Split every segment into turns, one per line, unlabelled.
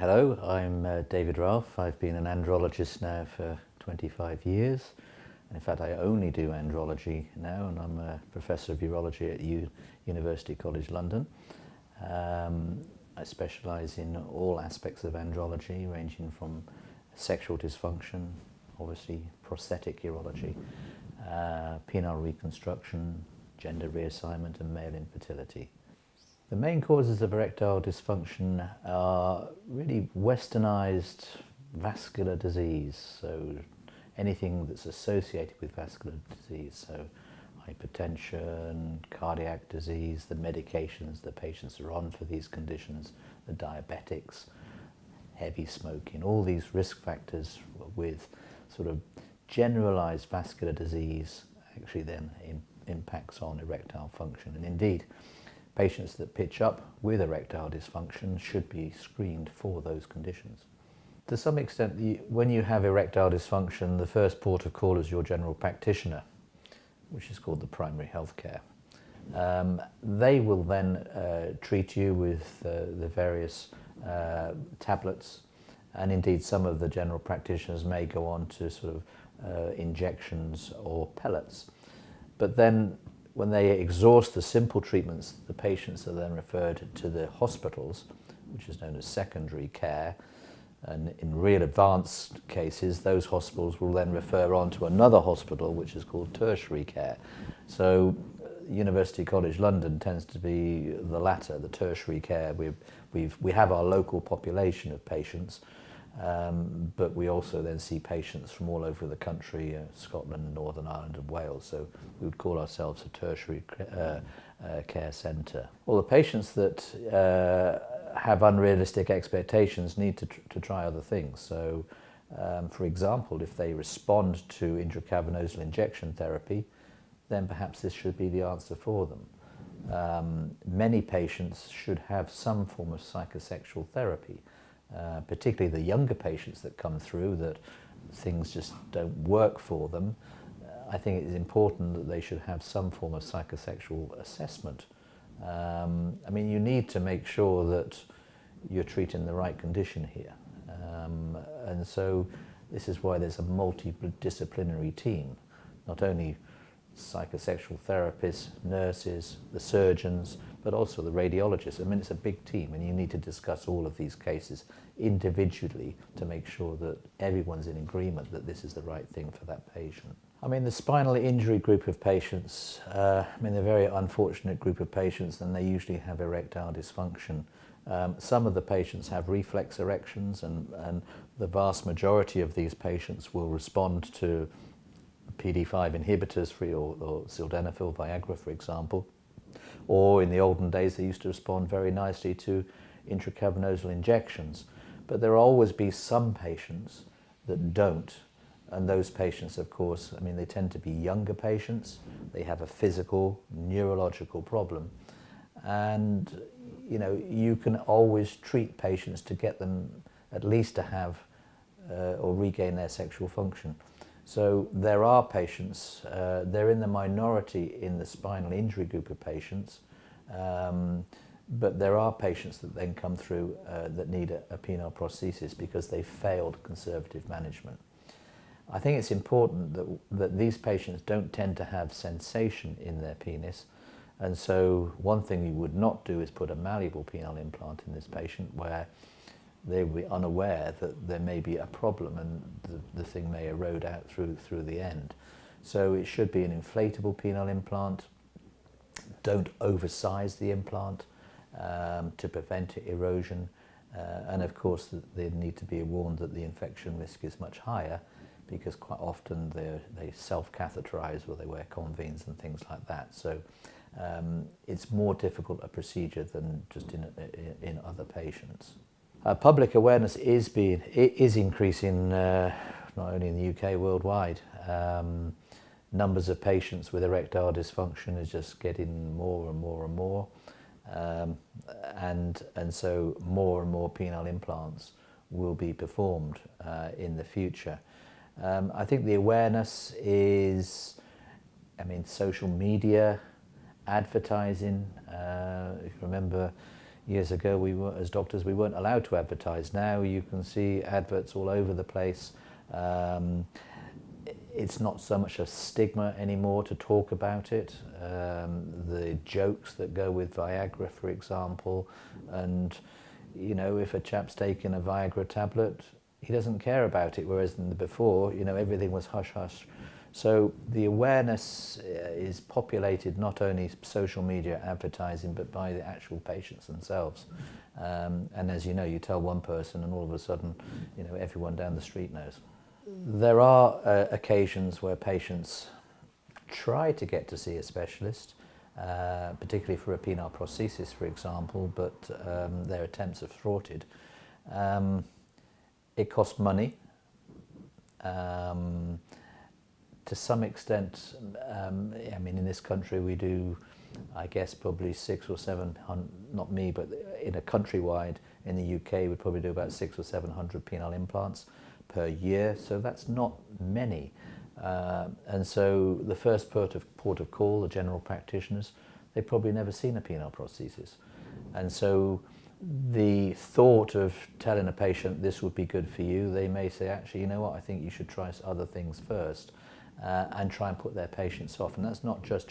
Hello, I'm David Ralph. I've been an andrologist now for 25 years. And in fact, I only do andrology now, and I'm a Professor of Urology at University College London. I specialise in all aspects of andrology, ranging from sexual dysfunction, obviously prosthetic urology, penile reconstruction, gender reassignment and male infertility. The main causes of erectile dysfunction are really westernized vascular disease, so anything that's associated with vascular disease, so hypertension, cardiac disease, the medications the patients are on for these conditions, the diabetics, heavy smoking, all these risk factors with sort of generalized vascular disease actually then impacts on erectile function. And indeed, patients that pitch up with erectile dysfunction should be screened for those conditions. To some extent, when you have erectile dysfunction, the first port of call is your general practitioner, which is called the primary health care. They will then treat you with the various tablets, and indeed some of the general practitioners may go on to sort of injections or pellets. But then when they exhaust the simple treatments, the patients are then referred to the hospitals, which is known as secondary care. And in real advanced cases, those hospitals will then refer on to another hospital, which is called tertiary care. So University College London tends to be the latter, the tertiary care. We have our local population of patients, but we also then see patients from all over the country, Scotland, Northern Ireland and Wales, so we would call ourselves a tertiary care centre. Well, the patients that have unrealistic expectations need to try other things. So, for example, if they respond to intracavernosal injection therapy, then perhaps this should be the answer for them. Many patients should have some form of psychosexual therapy. Particularly the younger patients that come through that things just don't work for them, I think it is important that they should have some form of psychosexual assessment. I mean, you need to make sure that you're treating the right condition here. And so this is why there's a multidisciplinary team, not only psychosexual therapists, nurses, the surgeons, but also the radiologists. I mean, it's a big team, and you need to discuss all of these cases individually to make sure that everyone's in agreement that this is the right thing for that patient. I mean, the spinal injury group of patients, they're a very unfortunate group of patients, and they usually have erectile dysfunction. Some of the patients have reflex erections, and the vast majority of these patients will respond to PD5 inhibitors or sildenafil, Viagra, for example. Or in the olden days, they used to respond very nicely to intracavernosal injections. But there will always be some patients that don't. And those patients, of course, they tend to be younger patients. They have a physical, neurological problem. And, you can always treat patients to get them at least to have or regain their sexual function. So there are patients, they're in the minority in the spinal injury group of patients, but there are patients that then come through that need a penile prosthesis because they failed conservative management. I think it's important that these patients don't tend to have sensation in their penis, and so one thing you would not do is put a malleable penile implant in this patient where they will be unaware that there may be a problem and the thing may erode out through the end. So it should be an inflatable penile implant. Don't oversize the implant to prevent erosion. And of course, they need to be warned that the infection risk is much higher because quite often they self-catheterize or they wear convenes and things like that. So it's more difficult a procedure than just in other patients. Public awareness is increasing not only in the UK, worldwide. Numbers of patients with erectile dysfunction is just getting more and more and more. And so more and more penile implants will be performed in the future. I think the awareness is, social media, advertising. If you remember, Years ago, we were, as doctors, we weren't allowed to advertise. Now you can see adverts all over the place. It's not so much a stigma anymore to talk about it. The jokes that go with Viagra, for example, and you know, if a chap's taking a Viagra tablet, he doesn't care about it, whereas in the before, you know, everything was hush hush. So the awareness is populated not only social media advertising, but by the actual patients themselves. And as you know, you tell one person and all of a sudden, you know, everyone down the street knows. There are occasions where patients try to get to see a specialist, particularly for a penile prosthesis, for example, but their attempts are thwarted. It costs money. To some extent, I mean, in this country we do, I guess, probably 600 or 700, not me, but in a countrywide, in the UK, we'd probably do about 600 or 700 penile implants per year, so that's not many. And so the first port of call, the general practitioners, they've probably never seen a penile prosthesis. And so the thought of telling a patient this would be good for you, they may say, actually, you know what, I think you should try other things first. And try and put their patients off. And that's not just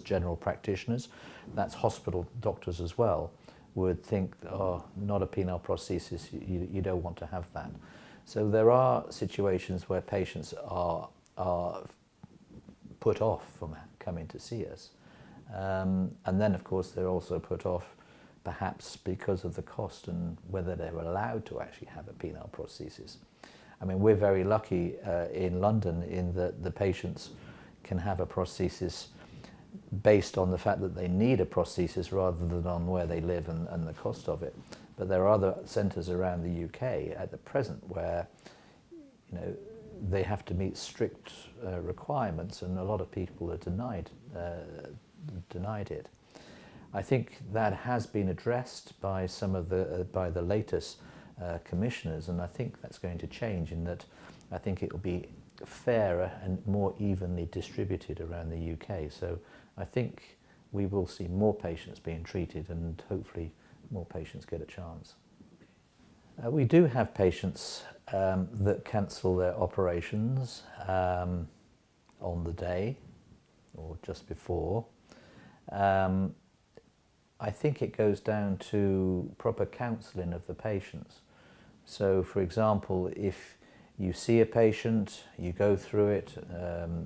general practitioners, that's hospital doctors as well, would think, oh, not a penile prosthesis, you don't want to have that. So there are situations where patients are put off from coming to see us. And then, of course, they're also put off perhaps because of the cost and whether they're allowed to actually have a penile prosthesis. I mean, we're very lucky in London in that the patients can have a prosthesis based on the fact that they need a prosthesis rather than on where they live and the cost of it. But there are other centres around the UK at the present where, you know, they have to meet strict requirements, and a lot of people are denied it. I think that has been addressed by some of the latest commissioners, and I think that's going to change in that I think it will be fairer and more evenly distributed around the UK. So I think we will see more patients being treated and hopefully more patients get a chance. We do have patients that cancel their operations on the day or just before. I think it goes down to proper counselling of the patients. So, for example, if you see a patient, you go through it,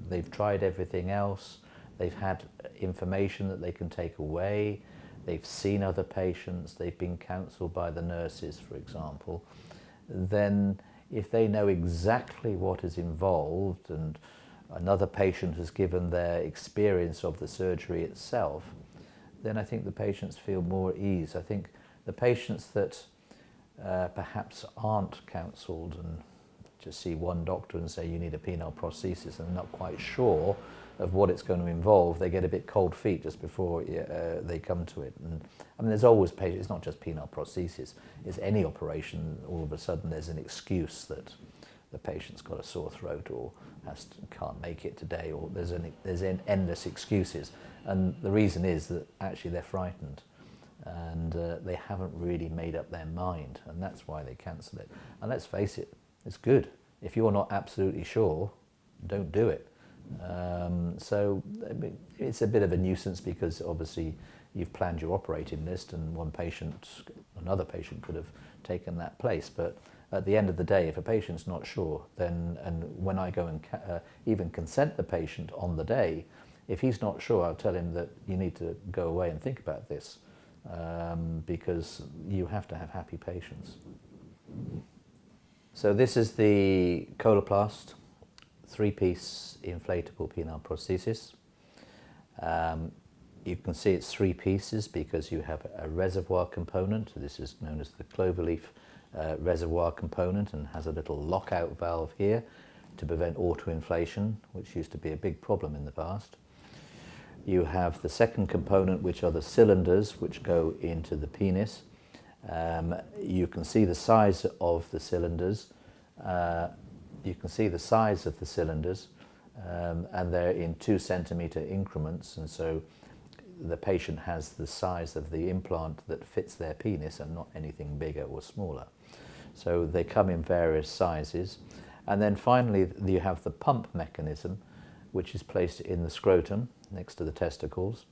they've tried everything else, they've had information that they can take away, they've seen other patients, they've been counselled by the nurses, for example, then if they know exactly what is involved and another patient has given their experience of the surgery itself, then I think the patients feel more at ease. I think the patients that perhaps aren't counselled and just see one doctor and say you need a penile prosthesis and they're not quite sure of what it's going to involve, they get a bit cold feet just before they come to it. And I mean, there's always patients, it's not just penile prosthesis, it's any operation, all of a sudden there's an excuse that the patient's got a sore throat or can't make it today, or there's endless excuses. And the reason is that actually they're frightened and they haven't really made up their mind, and that's why they cancel it. And let's face it, it's good. If you're not absolutely sure, don't do it. So it's a bit of a nuisance because obviously you've planned your operating list and another patient could have taken that place. But at the end of the day, if a patient's not sure, then, and when I go and even consent the patient on the day, if he's not sure, I'll tell him that you need to go away and think about this, because you have to have happy patients. So this is the Coloplast 3-piece inflatable penile prosthesis. You can see it's 3 pieces because you have a reservoir component. This is known as the cloverleaf reservoir component and has a little lockout valve here to prevent autoinflation, which used to be a big problem in the past. You have the second component, which are the cylinders which go into the penis. You can see the size of the cylinders. And they're in 2 centimeter increments, and so the patient has the size of the implant that fits their penis and not anything bigger or smaller. So they come in various sizes. And then finally you have the pump mechanism, which is placed in the scrotum next to the testicles.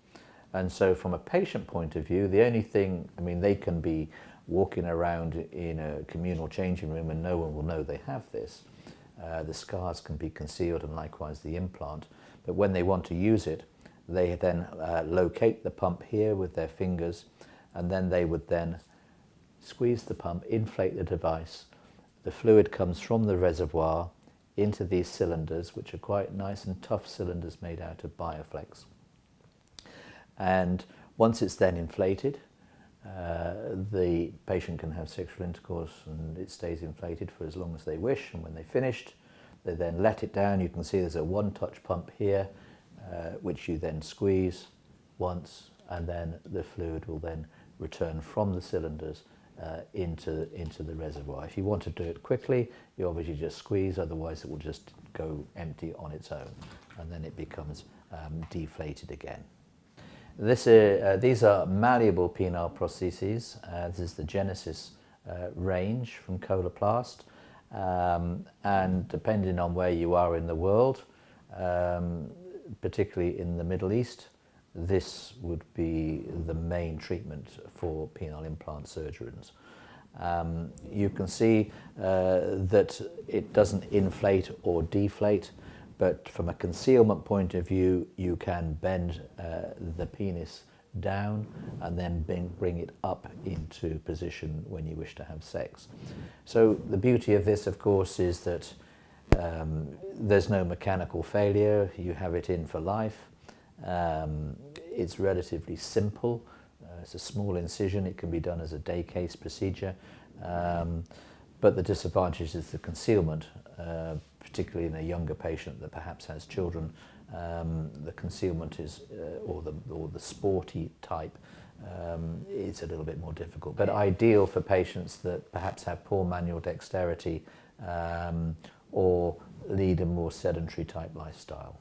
And so from a patient point of view, the only thing, I mean, they can be walking around in a communal changing room and no one will know they have this. The scars can be concealed, and likewise the implant. But when they want to use it, they then locate the pump here with their fingers, and then they would then squeeze the pump, inflate the device. The fluid comes from the reservoir into these cylinders, which are quite nice and tough cylinders made out of Bioflex. And once it's then inflated, the patient can have sexual intercourse and it stays inflated for as long as they wish, and when they're finished they then let it down. You can see there's a one-touch pump here, which you then squeeze once, and then the fluid will then return from the cylinders into the reservoir. If you want to do it quickly, you obviously just squeeze, otherwise it will just go empty on its own and then it becomes deflated again. These are malleable penile prostheses. This is the Genesis range from Coloplast, and depending on where you are in the world, particularly in the Middle East, this would be the main treatment for penile implant surgeons. You can see that it doesn't inflate or deflate, but from a concealment point of view, you can bend the penis down and then bring it up into position when you wish to have sex. So the beauty of this, of course, is that there's no mechanical failure. You have it in for life. It's relatively simple. It's a small incision. It can be done as a day case procedure. But the disadvantage is the concealment, particularly in a younger patient that perhaps has children. The concealment is, or the sporty type, it's a little bit more difficult, but ideal for patients that perhaps have poor manual dexterity or lead a more sedentary type lifestyle.